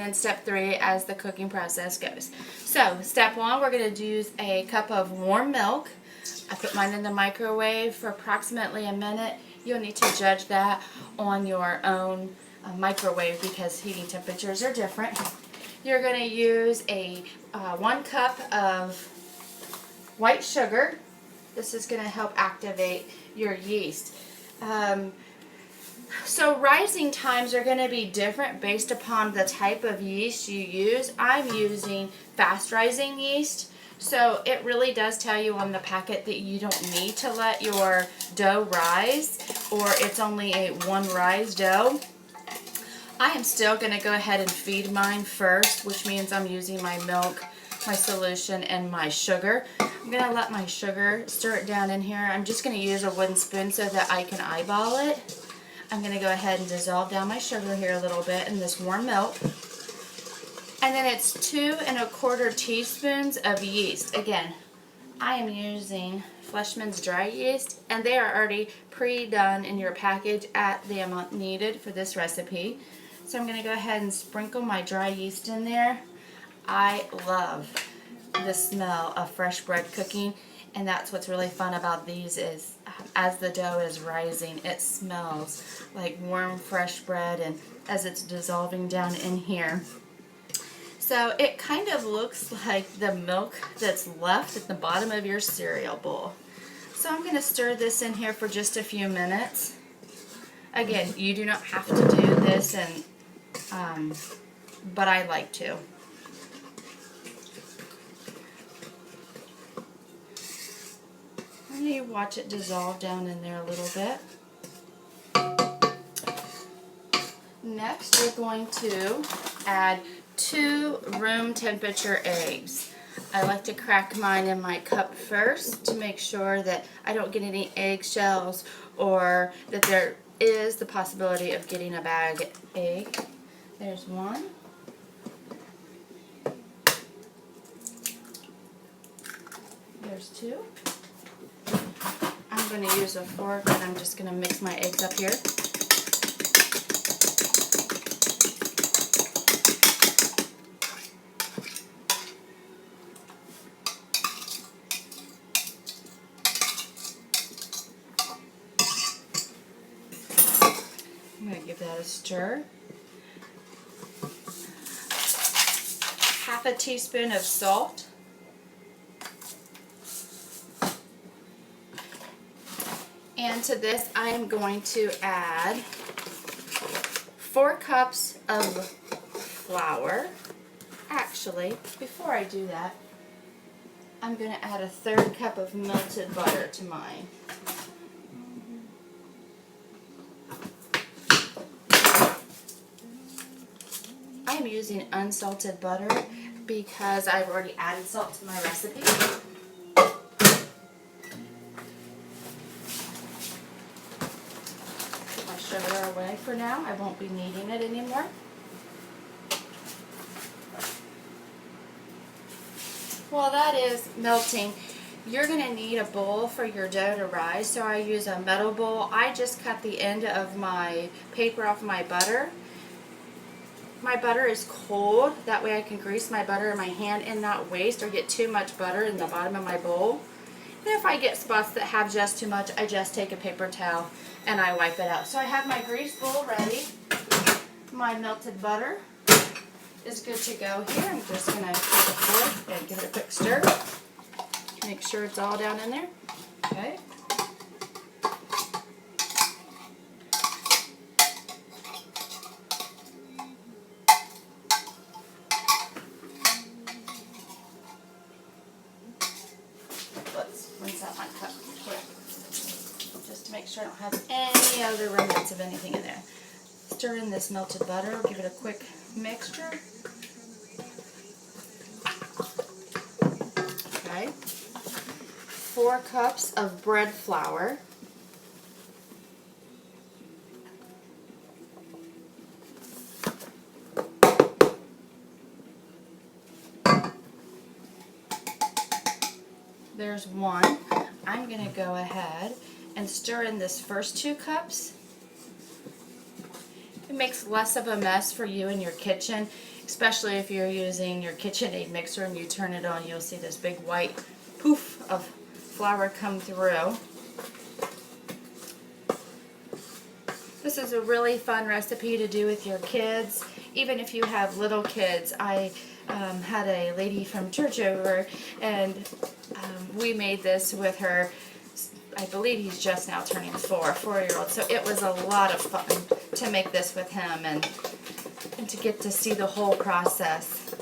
then step 3 as the cooking process goes. So step 1, we're going to use a cup of warm milk. I put mine in the microwave for approximately a minute. You'll need to judge that on your own microwave because heating temperatures are different. You're going to use a 1 cup of white sugar. This is going to help activate your yeast. So rising times are going to be different based upon the type of yeast you use. I'm using fast rising yeast. So it really does tell you on the packet that you don't need to let your dough rise, or it's only a 1 rise dough. I am still going to go ahead and feed mine first, which means I'm using my milk, my solution, and my sugar. I'm going to let my sugar stir it down in here. I'm just going to use a wooden spoon so that I can eyeball it. I'm going to go ahead and dissolve down my sugar here a little bit in this warm milk. And then it's 2 1/4 teaspoons of yeast. Again, I am using Fleischmann's dry yeast, and they are already pre-done in your package at the amount needed for this recipe. So I'm going to go ahead and sprinkle my dry yeast in there. I love the smell of fresh bread cooking, and that's what's really fun about these is as the dough is rising, it smells like warm fresh bread, and as it's dissolving down in here. So it kind of looks like the milk that's left at the bottom of your cereal bowl. So I'm going to stir this in here for just a few minutes. Again, you do not have to do this, but I like to. And you watch it dissolve down in there a little bit. Next, we're going to add 2 room temperature eggs. I like to crack mine in my cup first to make sure that I don't get any eggshells or that there is the possibility of getting a bag egg. There's 1. There's 2. I'm going to use a fork and I'm just going to mix my eggs up here. I'm going to give that a stir. Half a teaspoon of salt. And to this I am going to add 4 cups of flour. Actually, before I do that, I'm going to add a 1/3 cup of melted butter to mine. I am using unsalted butter because I've already added salt to my recipe. Put my sugar away for now. I won't be needing it anymore. While that is melting, you're going to need a bowl for your dough to rise. So I use a metal bowl. I just cut the end of my paper off my butter. My butter is cold, that way I can grease my butter in my hand and not waste or get too much butter in the bottom of my bowl. And if I get spots that have just too much, I just take a paper towel and I wipe it out. So I have my grease bowl ready. My melted butter is good to go here. I'm just going to take a fork and give it a quick stir. Make sure it's all down in there. Okay. Let's rinse out my cup quick, just to make sure I don't have any other remnants of anything in there. Stir in this melted butter, give it a quick mixture. Okay. 4 cups of bread flour. There's 1. I'm going to go ahead and stir in this first 2 cups. It makes less of a mess for you in your kitchen especially if you're using your KitchenAid mixer and you turn it on, you'll see this big white poof of flour come through. This is a really fun recipe to do with your kids, even if you have little kids. I had a lady from church over, and we made this with her. I believe he's just now turning 4-year-old. So it was a lot of fun to make this with him and to get to see the whole process.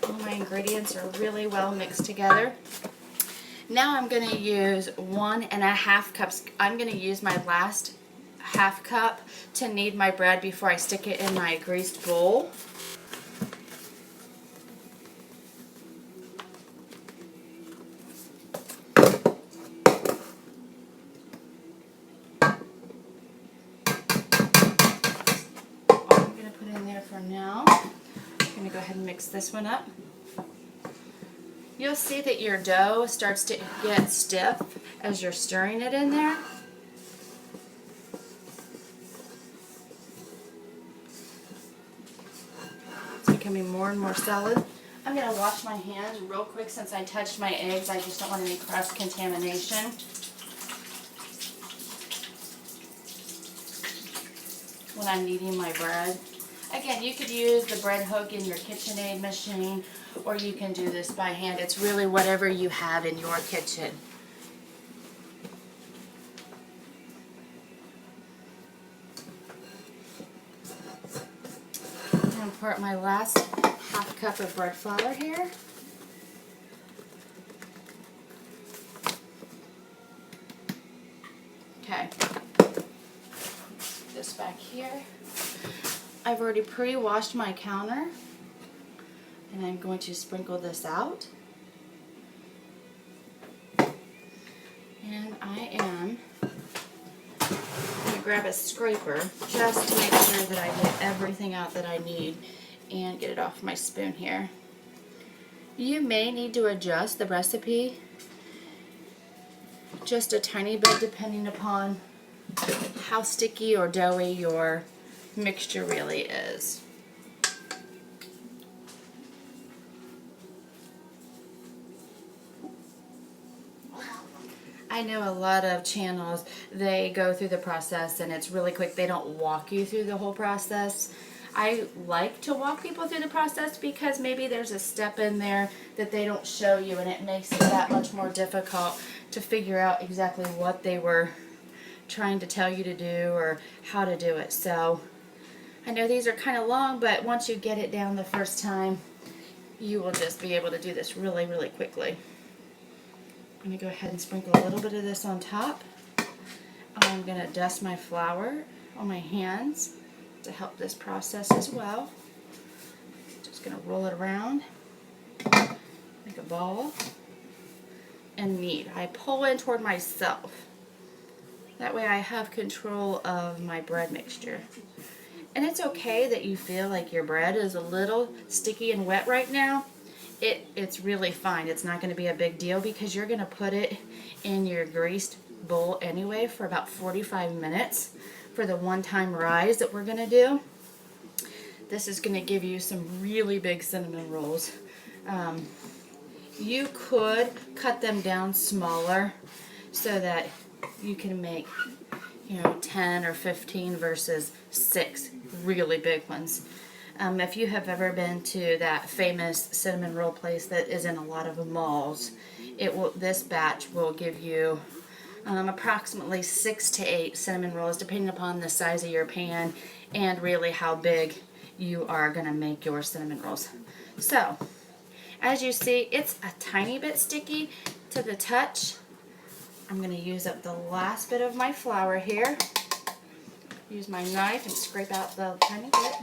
All my ingredients are really well mixed together. Now I'm going to use 1.5 cups. I'm going to use my last half cup to knead my bread before I stick it in my greased bowl. Now, I'm going to go ahead and mix this one up. You'll see that your dough starts to get stiff as you're stirring it in there. It's becoming more and more solid. I'm going to wash my hands real quick since I touched my eggs. I just don't want any cross-contamination. When I'm kneading my bread. Again, you could use the bread hook in your KitchenAid machine, or you can do this by hand. It's really whatever you have in your kitchen. I'm going to pour my last half cup of bread flour here. Okay. Put this back here. I've already pre-washed my counter, and I'm going to sprinkle this out. And I am going to grab a scraper just to make sure that I get everything out that I need and get it off my spoon here. You may need to adjust the recipe just a tiny bit depending upon how sticky or doughy your mixture really is. I know a lot of channels, they go through the process and it's really quick. They don't walk you through the whole process. I like to walk people through the process because maybe there's a step in there that they don't show you, and it makes it that much more difficult to figure out exactly what they were trying to tell you to do or how to do it. So I know these are kind of long, but once you get it down the first time, you will just be able to do this really, really quickly. I'm going to go ahead and sprinkle a little bit of this on top. I'm going to dust my flour on my hands to help this process as well. Just going to roll it around, make a ball, and knead. I pull in toward myself. That way I have control of my bread mixture. And it's okay that you feel like your bread is a little sticky and wet right now. It's really fine. It's not going to be a big deal because you're going to put it in your greased bowl anyway for about 45 minutes for the one-time rise that we're going to do. This is going to give you some really big cinnamon rolls. You could cut them down smaller so that you can make 10 or 15 versus 6 really big ones. If you have ever been to that famous cinnamon roll place that is in a lot of malls, this batch will give you approximately 6 to 8 cinnamon rolls, depending upon the size of your pan and really how big you are going to make your cinnamon rolls. So, as you see, it's a tiny bit sticky to the touch. I'm going to use up the last bit of my flour here. Use my knife and scrape out the tiny bit.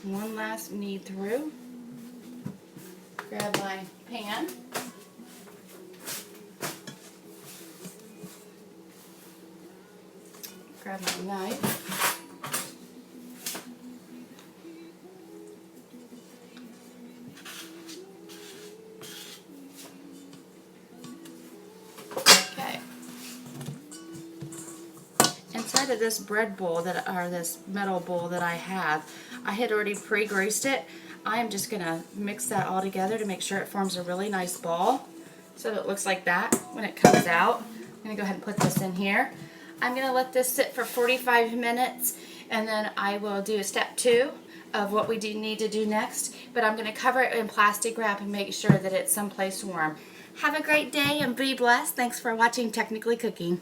One last knead through. Grab my pan. Grab my knife. Okay. inside of this bread bowl or this metal bowl that I have, I had already pre-greased it. I am just going to mix that all together to make sure it forms a really nice ball. So it looks like that when it comes out. I'm going to go ahead and put this in here. I'm going to let this sit for 45 minutes, and then I will do step 2 of what we need to do next. But I'm going to cover it in plastic wrap and make sure that it's someplace warm. Have a great day and be blessed. Thanks for watching Technically Cooking.